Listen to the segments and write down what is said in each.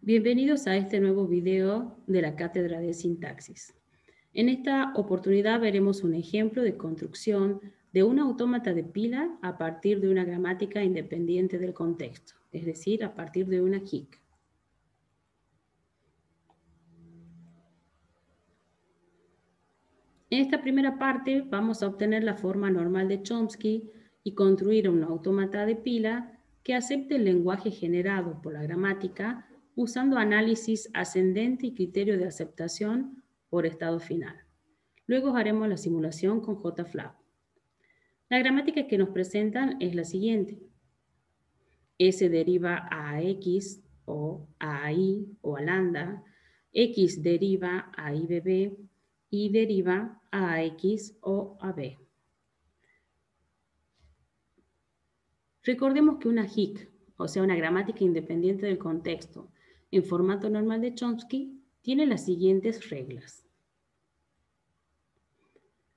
Bienvenidos a este nuevo video de la Cátedra de Sintaxis. En esta oportunidad veremos un ejemplo de construcción de un autómata de pila a partir de una gramática independiente del contexto, es decir, a partir de una HIC. En esta primera parte vamos a obtener la forma normal de Chomsky y construir un autómata de pila que acepte el lenguaje generado por la gramática usando análisis ascendente y criterio de aceptación por estado final. Luego haremos la simulación con JFlap. La gramática que nos presentan es la siguiente. S deriva a X o a Y o a lambda. X deriva a IBB y deriva a X o a B. Recordemos que una HIC, o sea, una gramática independiente del contexto, en formato normal de Chomsky, tiene las siguientes reglas.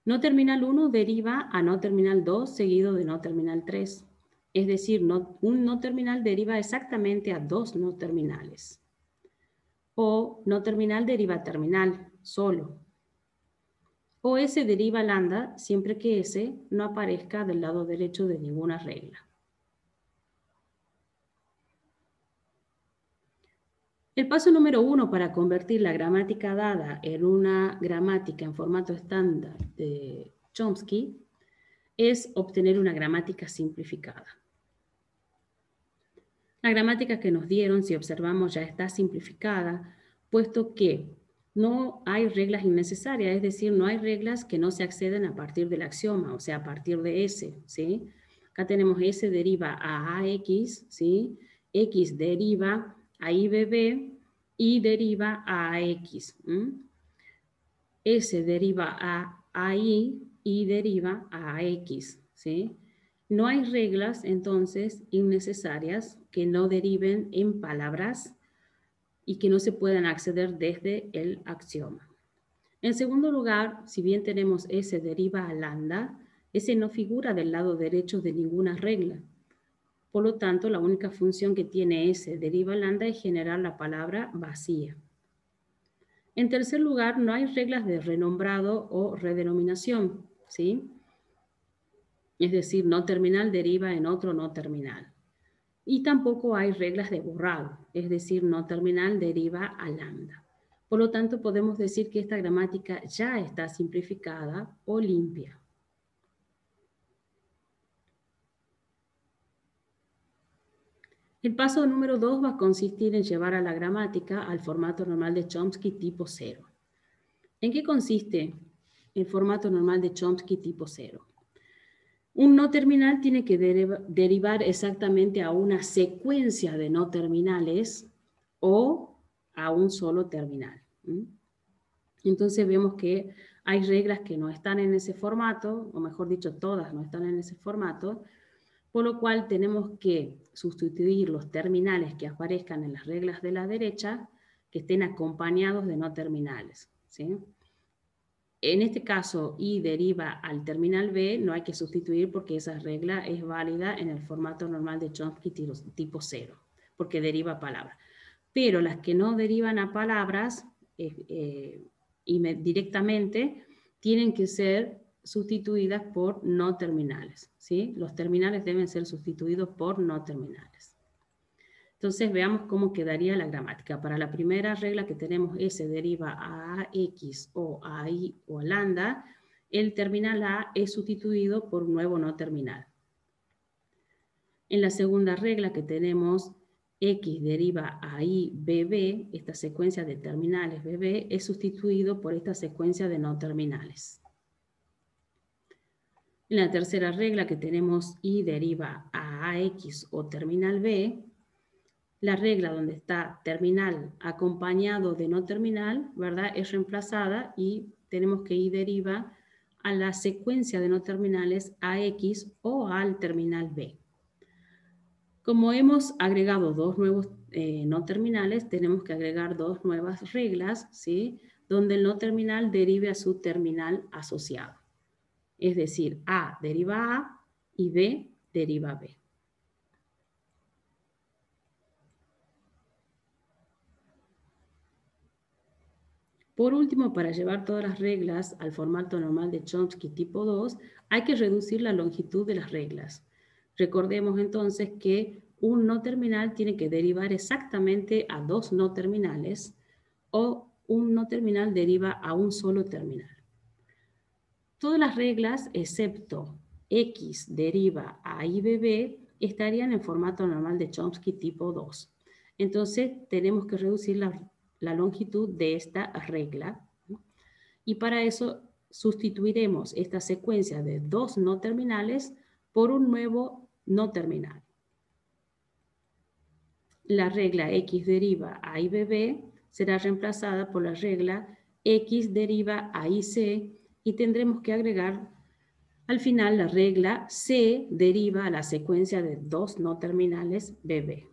No terminal 1 deriva a no terminal 2 seguido de no terminal 3. Es decir, un no terminal deriva exactamente a dos no terminales. O no terminal deriva a terminal, solo. O S deriva a lambda siempre que S no aparezca del lado derecho de ninguna regla. El paso número 1 para convertir la gramática dada en una gramática en formato estándar de Chomsky es obtener una gramática simplificada. La gramática que nos dieron, si observamos, ya está simplificada, puesto que no hay reglas innecesarias, es decir, no hay reglas que no se acceden a partir del axioma, o sea, a partir de S, ¿sí? Acá tenemos S deriva a AX, ¿sí? X deriva a IBB y deriva a AX. S deriva a AI y deriva a X, ¿sí? No hay reglas, entonces, innecesarias que no deriven en palabras y que no se puedan acceder desde el axioma. En segundo lugar, si bien tenemos S deriva a lambda, S no figura del lado derecho de ninguna regla. Por lo tanto, la única función que tiene S deriva a lambda es generar la palabra vacía. En tercer lugar, no hay reglas de renombrado o redenominación, ¿sí? Es decir, no terminal deriva en otro no terminal. Y tampoco hay reglas de borrado, es decir, no terminal deriva a lambda. Por lo tanto, podemos decir que esta gramática ya está simplificada o limpia. El paso número 2 va a consistir en llevar a la gramática al formato normal de Chomsky tipo 0. ¿En qué consiste el formato normal de Chomsky tipo 0? Un no terminal tiene que derivar exactamente a una secuencia de no terminales o a un solo terminal. Entonces vemos que hay reglas que no están en ese formato, o mejor dicho, todas no están en ese formato, por lo cual tenemos que sustituir los terminales que aparezcan en las reglas de la derecha que estén acompañados de no terminales, ¿sí? En este caso, I deriva al terminal B, no hay que sustituir porque esa regla es válida en el formato normal de Chomsky tipo 0, porque deriva a palabras. Pero las que no derivan a palabras directamente tienen que ser sustituidas por no terminales, ¿sí? Los terminales deben ser sustituidos por no terminales. Entonces veamos cómo quedaría la gramática. Para la primera regla que tenemos S deriva a X o a Y o a lambda, el terminal A es sustituido por un nuevo no terminal. En la segunda regla que tenemos X deriva a Y, BB, esta secuencia de terminales BB es sustituido por esta secuencia de no terminales. En la tercera regla que tenemos Y deriva a AX o terminal B, la regla donde está terminal acompañado de no terminal, ¿verdad? Es reemplazada y tenemos que Y deriva a la secuencia de no terminales AX o al terminal B. Como hemos agregado dos nuevos no terminales, tenemos que agregar dos nuevas reglas, ¿sí? Donde el no terminal derive a su terminal asociado. Es decir, A deriva A y B deriva B. Por último, para llevar todas las reglas al formato normal de Chomsky tipo 2, hay que reducir la longitud de las reglas. Recordemos entonces que un no terminal tiene que derivar exactamente a dos no terminales o un no terminal deriva a un solo terminal. Todas las reglas, excepto X deriva a I B, estarían en formato normal de Chomsky tipo 2. Entonces, tenemos que reducir la longitud de esta regla. Y para eso sustituiremos esta secuencia de dos no terminales por un nuevo no terminal. La regla X deriva a I B será reemplazada por la regla X deriva a IC y tendremos que agregar al final la regla C deriva a la secuencia de dos no terminales BB.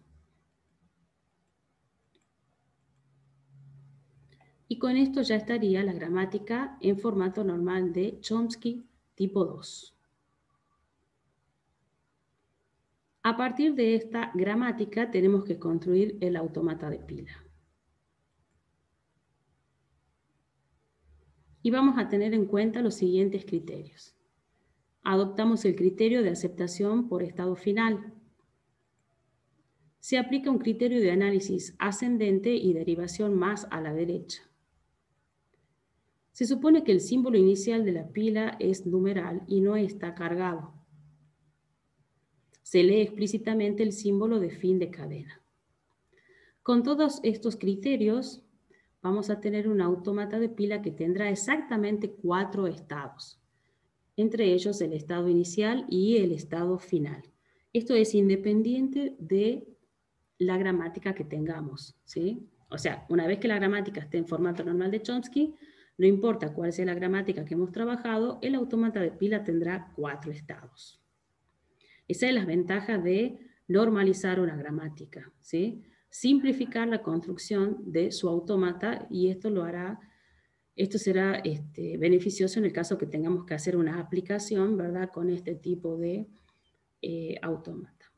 Y con esto ya estaría la gramática en formato normal de Chomsky tipo 2. A partir de esta gramática tenemos que construir el autómata de pila. Y vamos a tener en cuenta los siguientes criterios. Adoptamos el criterio de aceptación por estado final. Se aplica un criterio de análisis ascendente y derivación más a la derecha. Se supone que el símbolo inicial de la pila es numeral y no está cargado. Se lee explícitamente el símbolo de fin de cadena. Con todos estos criterios, vamos a tener un autómata de pila que tendrá exactamente 4 estados, entre ellos el estado inicial y el estado final. Esto es independiente de la gramática que tengamos, ¿sí? O sea, una vez que la gramática esté en formato normal de Chomsky, no importa cuál sea la gramática que hemos trabajado, el autómata de pila tendrá 4 estados. Esa es la ventaja de normalizar una gramática, ¿sí? Simplificar la construcción de su autómata y esto será beneficioso en el caso que tengamos que hacer una aplicación, ¿verdad? Con este tipo de autómata.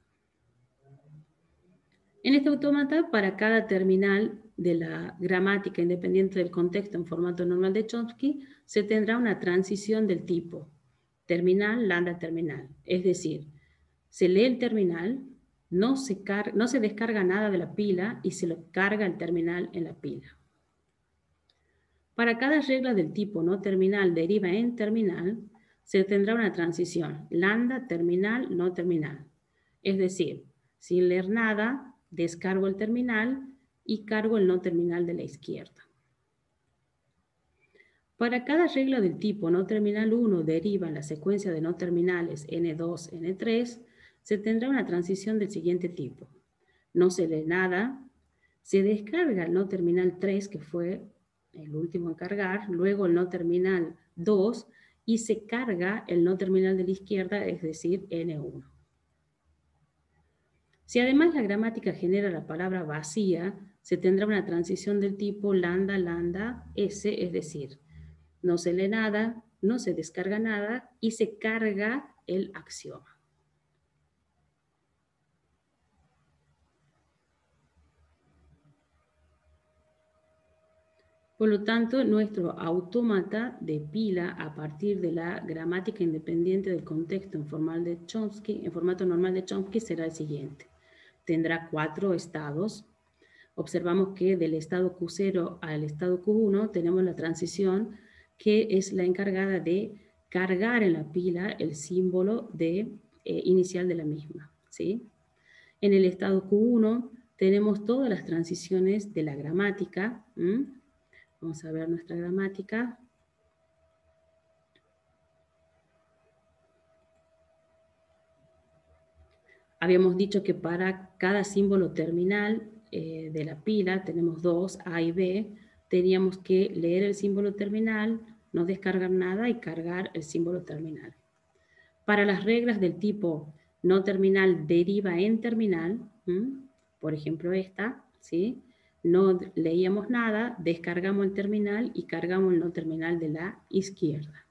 En este autómata, para cada terminal de la gramática independiente del contexto en formato normal de Chomsky, se tendrá una transición del tipo terminal, lambda, terminal. Es decir, se lee el terminal, no se descarga nada de la pila y se lo carga el terminal en la pila. Para cada regla del tipo no terminal deriva en terminal, se tendrá una transición lambda, terminal, no terminal. Es decir, sin leer nada, descargo el terminal y cargo el no terminal de la izquierda. Para cada regla del tipo no terminal 1 deriva en la secuencia de no terminales N2, N3, se tendrá una transición del siguiente tipo. No se lee nada, se descarga el no terminal 3, que fue el último en cargar, luego el no terminal 2 y se carga el no terminal de la izquierda, es decir, N1. Si además la gramática genera la palabra vacía, se tendrá una transición del tipo lambda, lambda, S, es decir, no se lee nada, no se descarga nada y se carga el axioma. Por lo tanto, nuestro autómata de pila a partir de la gramática independiente del contexto en formato normal de Chomsky será el siguiente. Tendrá 4 estados. Observamos que del estado Q0 al estado Q1 tenemos la transición que es la encargada de cargar en la pila el símbolo inicial de la misma, ¿sí? En el estado Q1 tenemos todas las transiciones de la gramática. Vamos a ver nuestra gramática. Habíamos dicho que para cada símbolo terminal de la pila, tenemos 2, A y B, teníamos que leer el símbolo terminal, no descargar nada y cargar el símbolo terminal. Para las reglas del tipo no terminal deriva en terminal, por ejemplo esta, ¿sí? No leíamos nada, descargamos el terminal y cargamos el no terminal de la izquierda.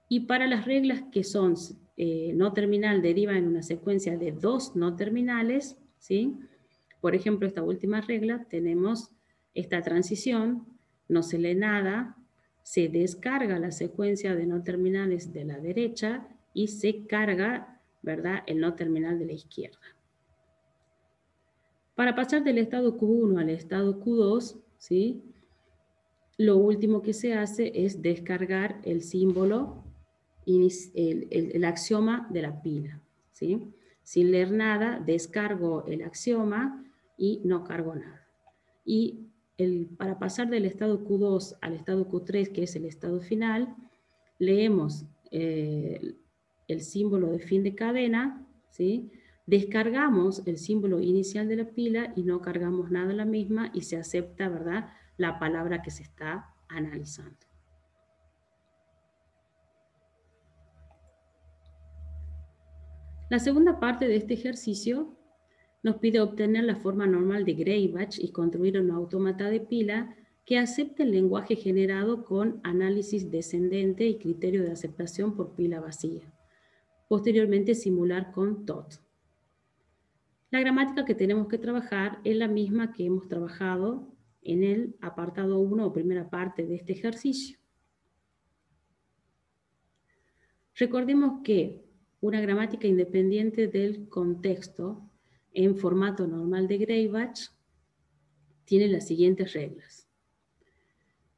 Y para las reglas que son no terminal deriva en una secuencia de 2 no terminales, ¿sí? Por ejemplo, esta última regla tenemos esta transición, no se lee nada, se descarga la secuencia de no terminales de la derecha y se carga, ¿verdad?, el no terminal de la izquierda. Para pasar del estado Q1 al estado Q2, ¿sí?, lo último que se hace es descargar el símbolo, el axioma de la pila, ¿sí? Sin leer nada, descargo el axioma y no cargo nada. Y para pasar del estado Q2 al estado Q3, que es el estado final, leemos el símbolo de fin de cadena, ¿sí? Descargamos el símbolo inicial de la pila y no cargamos nada en la misma y se acepta, ¿verdad?, la palabra que se está analizando. La segunda parte de este ejercicio nos pide obtener la forma normal de Greibach y construir un autómata de pila que acepte el lenguaje generado con análisis descendente y criterio de aceptación por pila vacía. Posteriormente simular con TOT. La gramática que tenemos que trabajar es la misma que hemos trabajado en el apartado 1 o primera parte de este ejercicio. Recordemos que una gramática independiente del contexto en formato normal de Greibach tiene las siguientes reglas.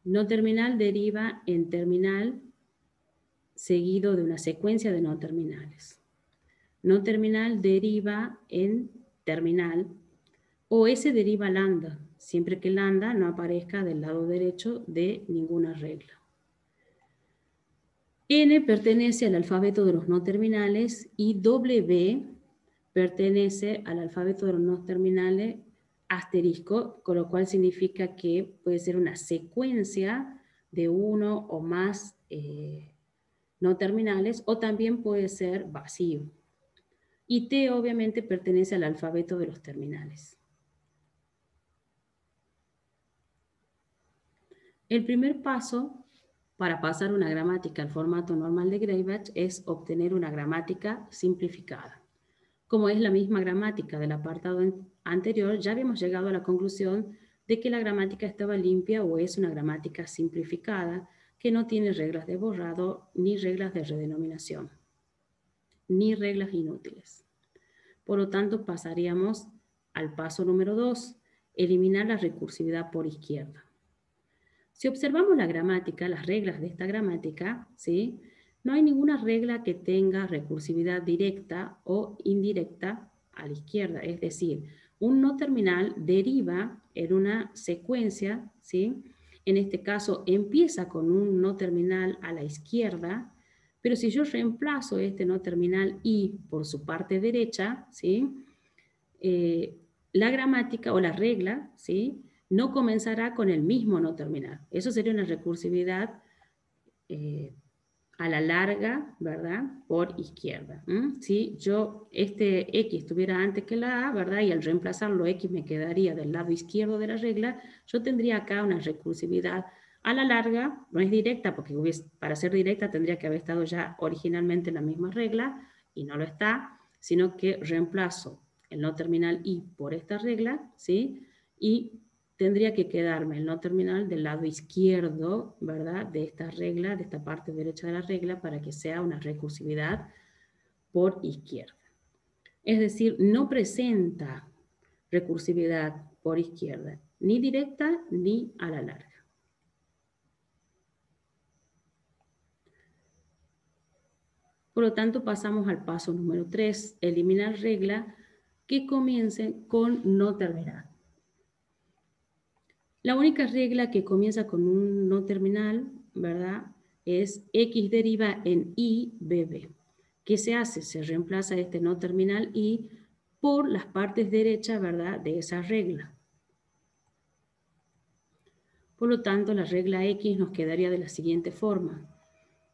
No terminal deriva en terminal seguido de una secuencia de no terminales. No terminal deriva en terminal o S deriva lambda, siempre que lambda no aparezca del lado derecho de ninguna regla. N pertenece al alfabeto de los no terminales y W pertenece al alfabeto de los no terminales asterisco, con lo cual significa que puede ser una secuencia de uno o más no terminales, o también puede ser vacío. Y T obviamente pertenece al alfabeto de los terminales. El primer paso para pasar una gramática al formato normal de Greibach es obtener una gramática simplificada. Como es la misma gramática del apartado anterior, ya habíamos llegado a la conclusión de que la gramática estaba limpia o es una gramática simplificada que no tiene reglas de borrado ni reglas de redenominación, ni reglas inútiles. Por lo tanto, pasaríamos al paso número 2, eliminar la recursividad por izquierda. Si observamos la gramática, las reglas de esta gramática, ¿sí?, no hay ninguna regla que tenga recursividad directa o indirecta a la izquierda. Es decir, un no terminal deriva en una secuencia, ¿sí? En este caso empieza con un no terminal a la izquierda, pero si yo reemplazo este no terminal I por su parte derecha, ¿sí?, la gramática o la regla, ¿sí?, no comenzará con el mismo no terminal. Eso sería una recursividad a la larga, ¿verdad?, por izquierda. Si yo, este X estuviera antes que la A, ¿verdad?, y al reemplazarlo X me quedaría del lado izquierdo de la regla, yo tendría acá una recursividad a la larga, no es directa, porque para ser directa tendría que haber estado ya originalmente en la misma regla, y no lo está, sino que reemplazo el no terminal I por esta regla, ¿sí?, y tendría que quedarme el no terminal del lado izquierdo, ¿verdad?, de esta regla, de esta parte derecha de la regla, para que sea una recursividad por izquierda. Es decir, no presenta recursividad por izquierda, ni directa ni a la larga. Por lo tanto, pasamos al paso número 3, eliminar regla que comiencen con no terminal. La única regla que comienza con un no terminal, ¿verdad?, es X deriva en I, BB. ¿Qué se hace? Se reemplaza este no terminal I por las partes derechas, ¿verdad?, de esa regla. Por lo tanto, la regla X nos quedaría de la siguiente forma.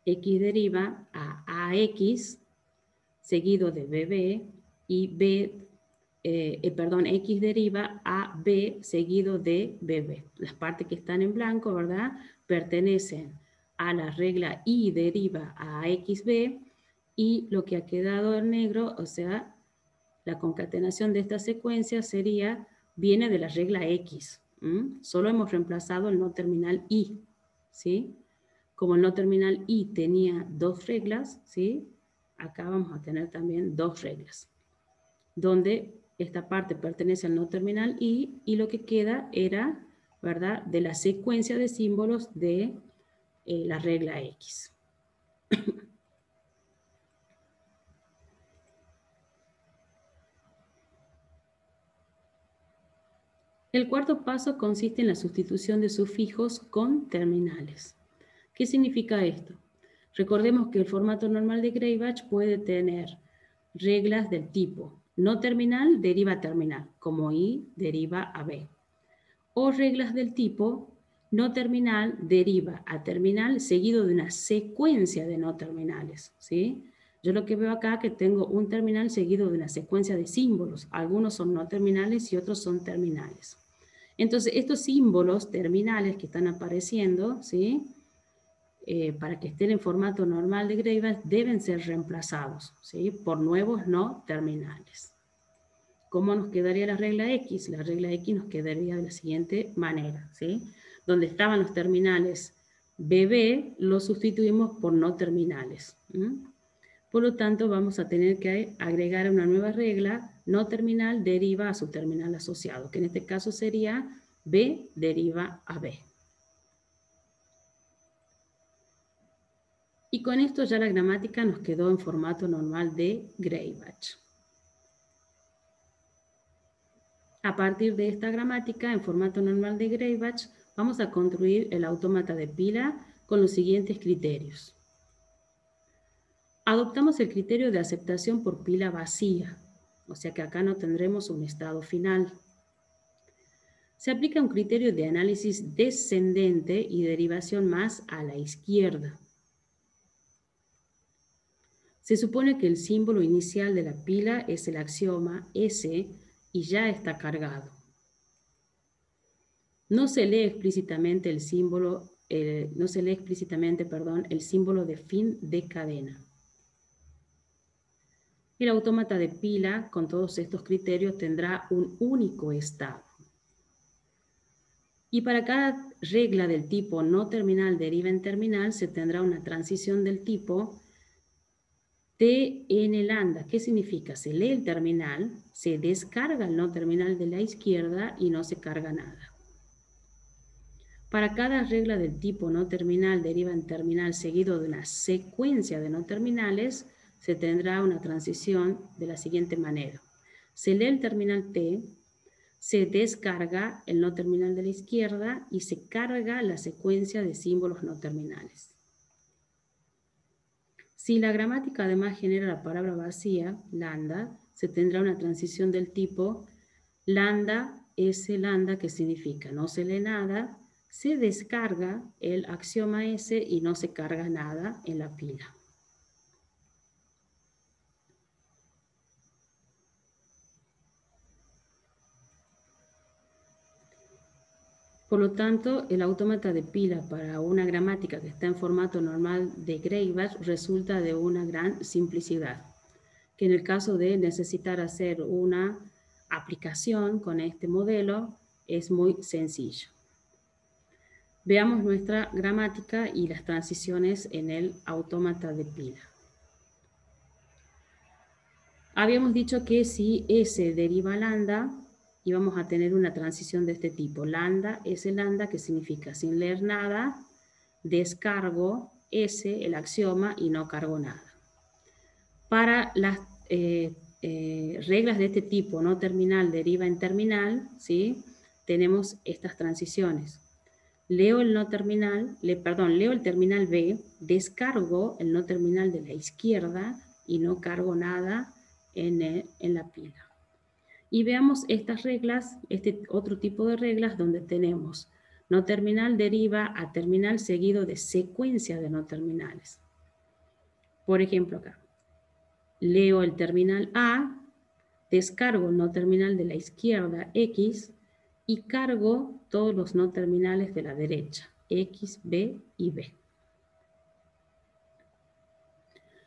X deriva a AX seguido de BB y X deriva a B seguido de BB. Las partes que están en blanco, ¿verdad?, pertenecen a la regla I deriva a XB, y lo que ha quedado en negro, o sea, la concatenación de esta secuencia viene de la regla X. Solo hemos reemplazado el no terminal I, ¿sí? Como el no terminal I tenía dos reglas, ¿sí? Acá vamos a tener también dos reglas, donde esta parte pertenece al no terminal I y lo que queda era, ¿verdad?, de la secuencia de símbolos de la regla X. El cuarto paso consiste en la sustitución de sufijos con terminales. ¿Qué significa esto? Recordemos que el formato normal de Greibach puede tener reglas del tipo no terminal deriva a terminal, como I deriva a B. O reglas del tipo no terminal deriva a terminal seguido de una secuencia de no terminales, ¿sí? Yo lo que veo acá es que tengo un terminal seguido de una secuencia de símbolos. Algunos son no terminales y otros son terminales. Entonces, estos símbolos terminales que están apareciendo, ¿sí?, para que estén en formato normal de Greibach, deben ser reemplazados, ¿sí?, por nuevos no terminales. ¿Cómo nos quedaría la regla X? La regla X nos quedaría de la siguiente manera, ¿sí? Donde estaban los terminales BB, los sustituimos por no terminales. Por lo tanto, vamos a tener que agregar una nueva regla, no terminal deriva a su terminal asociado, que en este caso sería B deriva a B. Y con esto ya la gramática nos quedó en formato normal de Greibach. A partir de esta gramática en formato normal de Greibach, vamos a construir el autómata de pila con los siguientes criterios. Adoptamos el criterio de aceptación por pila vacía, o sea que acá no tendremos un estado final. Se aplica un criterio de análisis descendente y derivación más a la izquierda. Se supone que el símbolo inicial de la pila es el axioma S y ya está cargado. No se lee explícitamente el símbolo, el símbolo de fin de cadena. El autómata de pila, con todos estos criterios, tendrá un único estado. Y para cada regla del tipo no terminal deriva en terminal, se tendrá una transición del tipo TN lambda. ¿Qué significa? Se lee el terminal, se descarga el no terminal de la izquierda y no se carga nada. Para cada regla del tipo no terminal deriva en terminal seguido de una secuencia de no terminales, se tendrá una transición de la siguiente manera. Se lee el terminal T, se descarga el no terminal de la izquierda y se carga la secuencia de símbolos no terminales. Si la gramática además genera la palabra vacía, lambda, se tendrá una transición del tipo lambda S lambda, que significa no se lee nada, se descarga el axioma S y no se carga nada en la pila. Por lo tanto, el autómata de pila para una gramática que está en formato normal de Greibach resulta de una gran simplicidad, que en el caso de necesitar hacer una aplicación con este modelo es muy sencillo. Veamos nuestra gramática y las transiciones en el autómata de pila. Habíamos dicho que si S deriva a lambda, íbamos a tener una transición de este tipo. Lambda, S lambda, que significa sin leer nada, descargo S, el axioma, y no cargo nada. Para las reglas de este tipo, no terminal deriva en terminal, ¿sí?, tenemos estas transiciones. Leo el terminal B, descargo el no terminal de la izquierda y no cargo nada en la pila. Y veamos estas reglas, este otro tipo de reglas donde tenemos no terminal deriva a terminal seguido de secuencia de no terminales. Por ejemplo acá, leo el terminal A, descargo el no terminal de la izquierda X y cargo todos los no terminales de la derecha, X, B y B.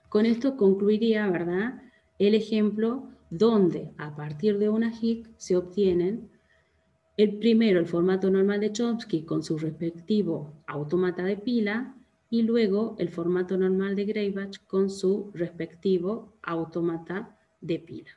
Con esto concluiría, ¿verdad?, el ejemplo donde a partir de una HIC se obtienen El primero, el formato normal de Chomsky con su respectivo autómata de pila, y luego el formato normal de Greibach con su respectivo autómata de pila.